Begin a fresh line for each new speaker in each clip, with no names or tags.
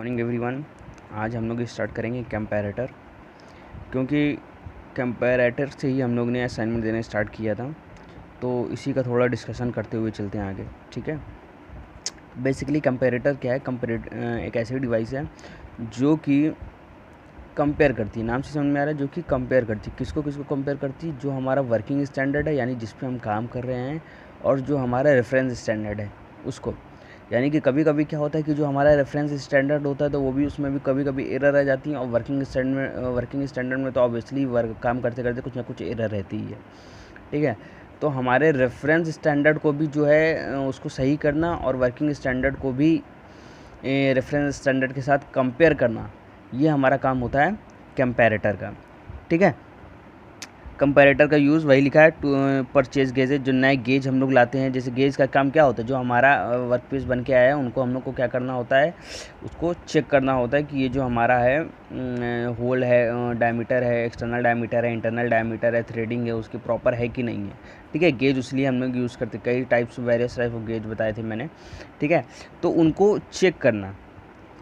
Morning everyone. आज हम लोग स्टार्ट करेंगे कंपैरेटर, क्योंकि कंपैरेटर से ही हम लोग ने असाइनमेंट देना स्टार्ट किया था, तो इसी का थोड़ा डिस्कशन करते हुए चलते हैं आगे। ठीक है, बेसिकली कंपैरेटर क्या है? एक ऐसी डिवाइस है जो कि कंपेयर करती है, नाम से समझ में आ रहा है, जो कि कंपेयर करती है। किसको किसको कंपेयर करती है? जो हमारा वर्किंग स्टैंडर्ड है, यानी जिस पे हम काम कर रहे हैं, और जो हमारा रेफरेंस स्टैंडर्ड है उसको। यानी कि कभी कभी क्या होता है कि जो हमारा रेफरेंस स्टैंडर्ड होता है तो वो भी, उसमें भी कभी कभी एरर आ जाती है, और वर्किंग स्टैंडर्ड में तो ऑब्वियसली काम करते करते कुछ ना कुछ एरर रहती ही है। ठीक है, तो हमारे रेफरेंस स्टैंडर्ड को भी जो है उसको सही करना, और वर्किंग स्टैंडर्ड को भी रेफरेंस स्टैंडर्ड के साथ कंपेयर करना, ये हमारा काम होता है कंपैरेटर का। ठीक है, कंपैरेटर का यूज़ वही लिखा है, परचेज गेजेज। जो नए गेज हम लोग लाते हैं, जैसे गेज का काम क्या होता है, जो हमारा वर्क पीस बन के आया है उनको हम लोग को क्या करना होता है, उसको चेक करना होता है कि ये जो हमारा है होल है, डायमीटर है, एक्सटर्नल डायमीटर है, इंटरनल डायमीटर है, थ्रेडिंग है, उसकी प्रॉपर है कि नहीं है। ठीक है, गेज इसलिए हम लोग यूज़ करते, कई types various type of gauge बताए थे मैंने। ठीक है, तो उनको चेक करना।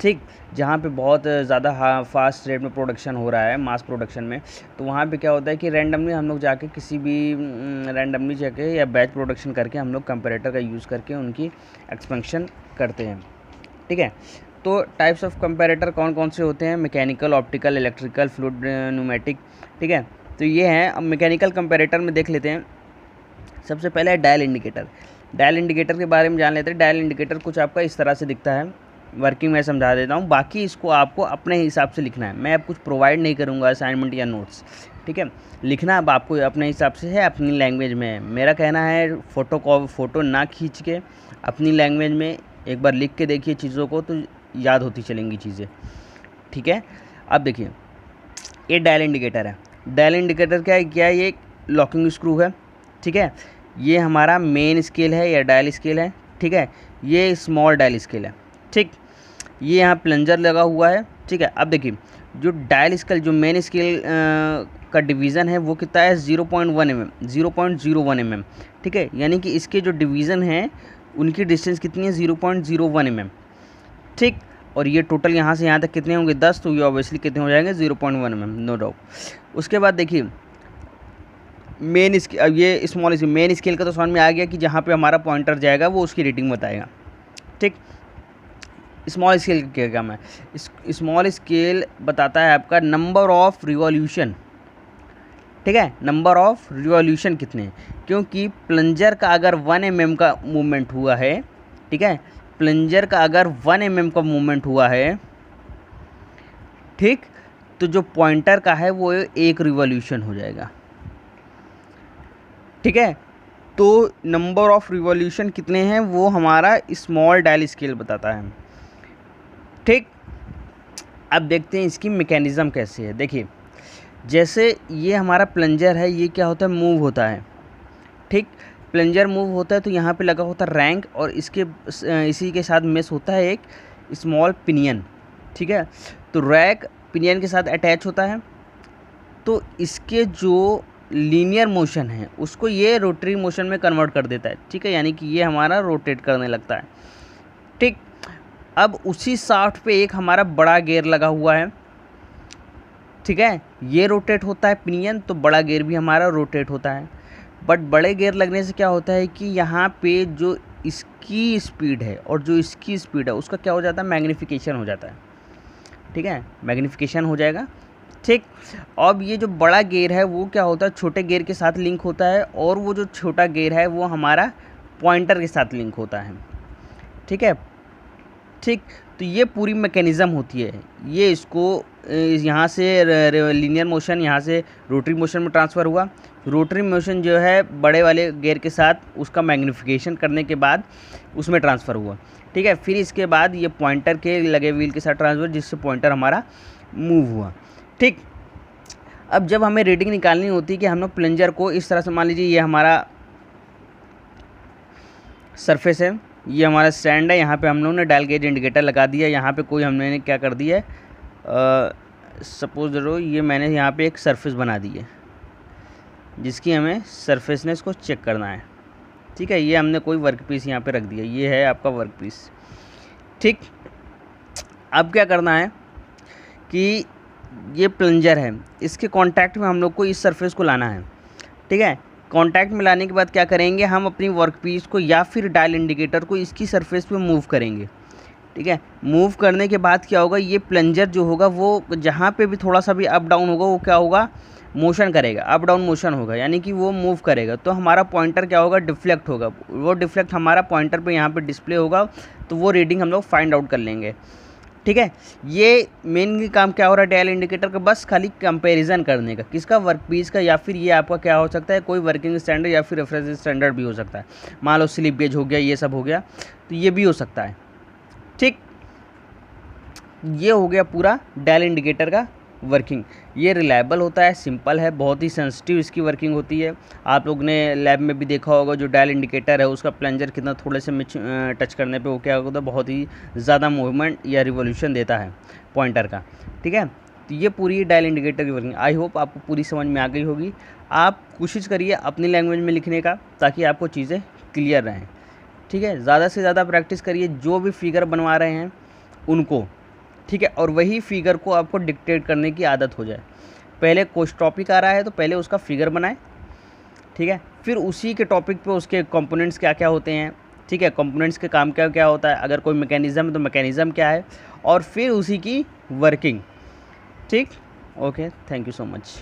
ठीक, जहाँ पे बहुत ज़्यादा फास्ट रेट में प्रोडक्शन हो रहा है, मास प्रोडक्शन में, तो वहाँ पे क्या होता है कि रैंडमली हम लोग जाके किसी भी रैंडमली जाके या बैच प्रोडक्शन करके हम लोग कंपैरेटर का यूज़ करके उनकी एक्सपेंशन करते हैं। ठीक है, तो टाइप्स ऑफ कंपैरेटर कौन कौन से होते हैं? Mechanical, optical, electrical, fluid, pneumatic. ठीक है, तो ये हैं। अब मैकेनिकल कंपैरेटर में देख लेते हैं। सबसे पहले है डायल इंडिकेटर। डायल इंडिकेटर के बारे में जान लेते हैं। डायल इंडिकेटर कुछ आपका इस तरह से दिखता है, वर्किंग में समझा देता हूँ, बाकी इसको आपको अपने हिसाब से लिखना है। मैं अब कुछ प्रोवाइड नहीं करूँगा असाइनमेंट या नोट्स। ठीक है, लिखना अब आपको अपने हिसाब से है, अपनी लैंग्वेज में है। मेरा कहना है फ़ोटो ना खींच के अपनी लैंग्वेज में एक बार लिख के देखिए चीज़ों को, तो याद होती चलेंगी चीज़ें। ठीक है, अब देखिए, ये डायल इंडिकेटर है। डायल इंडिकेटर क्या है? ये लॉकिंग स्क्रू है। ठीक है, ये हमारा मेन स्केल है या डायल स्केल है। ठीक है, ये स्मॉल डायल स्केल है। ठीक, ये यहाँ प्लंजर लगा हुआ है। ठीक है, अब देखिए, जो डायल स्केल, जो मेन स्केल का डिवीज़न है वो कितना है? 0.1 mm, 0.01 mm। ठीक है, यानी कि इसके जो डिवीज़न हैं उनकी डिस्टेंस कितनी है? 0.01 mm। ठीक, और ये टोटल यहाँ से यहाँ तक कितने होंगे? 10, तो ये ऑब्वियसली कितने हो जाएंगे? 0.1 mm, नो डाउट। उसके बाद देखिए मेन स्केल, अब ये स्मॉल स्केल, मेन स्केल का तो समझ में आ गया कि जहाँ पे हमारा पॉइंटर जाएगा वो उसकी रेटिंग बताएगा। ठीक, स्मॉल स्केल का क्या काम है? स्मॉल स्केल बताता है आपका नंबर ऑफ रिवॉल्यूशन। ठीक है, नंबर ऑफ रिवॉल्यूशन कितने हैं, क्योंकि प्लंजर का अगर 1 mm का मूवमेंट हुआ है, ठीक है, प्लंजर का अगर 1 mm का मूवमेंट हुआ है, ठीक, तो जो पॉइंटर का है वो 1 रिवॉल्यूशन हो जाएगा। ठीक है, तो नंबर ऑफ रिवॉल्यूशन कितने हैं वो हमारा स्मॉल डायल स्केल बताता है। ठीक, अब देखते हैं इसकी मैकेनिज़्म कैसे है। देखिए, जैसे ये हमारा प्लंजर है, ये क्या होता है? मूव होता है। ठीक, प्लंजर मूव होता है तो यहाँ पे लगा होता है रैंक, और इसी के साथ मेस होता है एक स्मॉल पिनियन। ठीक है, तो रैक पिनियन के साथ अटैच होता है, तो इसके जो लीनियर मोशन है उसको ये रोटरी मोशन में कन्वर्ट कर देता है। ठीक है, यानी कि ये हमारा रोटेट करने लगता है। ठीक, अब उसी शाफ्ट पे एक हमारा बड़ा गियर लगा हुआ है। ठीक है, ये रोटेट होता है पिनियन, तो बड़ा गियर भी हमारा रोटेट होता है। बट बड़े गियर लगने से क्या होता है कि यहाँ पे जो इसकी स्पीड है और जो इसकी स्पीड है उसका क्या हो जाता है? मैग्नीफिकेशन हो जाता है। ठीक है, मैग्नीफिकेशन हो जाएगा। ठीक, अब ये जो बड़ा गियर है वो क्या होता है? छोटे गियर के साथ लिंक होता है, और वो जो छोटा गियर है वो हमारा पॉइंटर के साथ लिंक होता है। ठीक है, ठीक, तो ये पूरी मैकेनिज़्म होती है। ये इसको यहाँ से लीनियर मोशन, यहाँ से रोटरी मोशन में ट्रांसफ़र हुआ। रोटरी मोशन जो है बड़े वाले गियर के साथ उसका मैग्नीफिकेशन करने के बाद उसमें ट्रांसफ़र हुआ। ठीक है, फिर इसके बाद ये पॉइंटर के लगे व्हील के साथ ट्रांसफ़र, जिससे पॉइंटर हमारा मूव हुआ। ठीक, अब जब हमें रीडिंग निकालनी होती है कि हम लोग प्लंजर को इस तरह से, मान लीजिए ये हमारा सरफेस है, ये हमारा स्टैंड है, यहाँ पे हम लोग ने डायल गेज इंडिकेटर लगा दिया। यहाँ पे कोई हमने क्या कर दिया है, सपोज करो ये मैंने यहाँ पे एक सरफेस बना दी है जिसकी हमें सरफेसनेस को चेक करना है। ठीक है, ये हमने कोई वर्क पीस यहाँ पे रख दिया, ये है आपका वर्क पीस। ठीक, अब क्या करना है कि ये प्लंजर है, इसके कांटेक्ट में हम लोग को इस सरफेस को लाना है। ठीक है, कांटेक्ट में लाने के बाद क्या करेंगे, हम अपनी वर्कपीस को या फिर डायल इंडिकेटर को इसकी सरफेस पे मूव करेंगे। ठीक है, मूव करने के बाद क्या होगा, ये प्लंजर जो होगा वो जहाँ पे भी थोड़ा सा भी अप डाउन होगा वो क्या होगा, मोशन करेगा, अप डाउन मोशन होगा, यानी कि वो मूव करेगा। तो हमारा पॉइंटर क्या होगा, डिफ्लेक्ट होगा। वो डिफ्लेक्ट हमारा पॉइंटर पे यहाँ पे डिस्प्ले होगा, तो वो रीडिंग हम लोग फाइंड आउट कर लेंगे। ठीक है, ये मेनली काम क्या हो रहा है डायल इंडिकेटर का, बस खाली कंपैरिजन करने का, किसका, वर्कपीस का, या फिर ये आपका क्या हो सकता है, कोई वर्किंग स्टैंडर्ड या फिर रेफरेंस स्टैंडर्ड भी हो सकता है। मान लो स्लिप गेज हो गया, ये सब हो गया, तो ये भी हो सकता है। ठीक, ये हो गया पूरा डायल इंडिकेटर का वर्किंग। ये रिलायबल होता है, सिंपल है, बहुत ही सेंसिटिव इसकी वर्किंग होती है। आप लोग ने लैब में भी देखा होगा, जो डायल इंडिकेटर है उसका प्लंजर कितना थोड़े से टच करने पे वो क्या होता है, बहुत ही ज़्यादा मूवमेंट या रिवॉल्यूशन देता है पॉइंटर का। ठीक है, तो ये पूरी डायल इंडिकेटर की वर्किंग आई होप आपको पूरी समझ में आ गई होगी। आप कोशिश करिए अपनी लैंग्वेज में लिखने का, ताकि आपको चीज़ें क्लियर रहें। ठीक है, ज़्यादा से ज़्यादा प्रैक्टिस करिए जो भी फिगर बनवा रहे हैं उनको। ठीक है, और वही फिगर को आपको डिक्टेट करने की आदत हो जाए। पहले कुछ टॉपिक आ रहा है तो पहले उसका फिगर बनाए। ठीक है, फिर उसी के टॉपिक पे उसके कंपोनेंट्स क्या क्या होते हैं। ठीक है, कंपोनेंट्स के काम क्या क्या होता है, अगर कोई मैकेनिज़्म है तो मैकेनिज़्म क्या है, और फिर उसी की वर्किंग। ठीक, okay, thank you so much.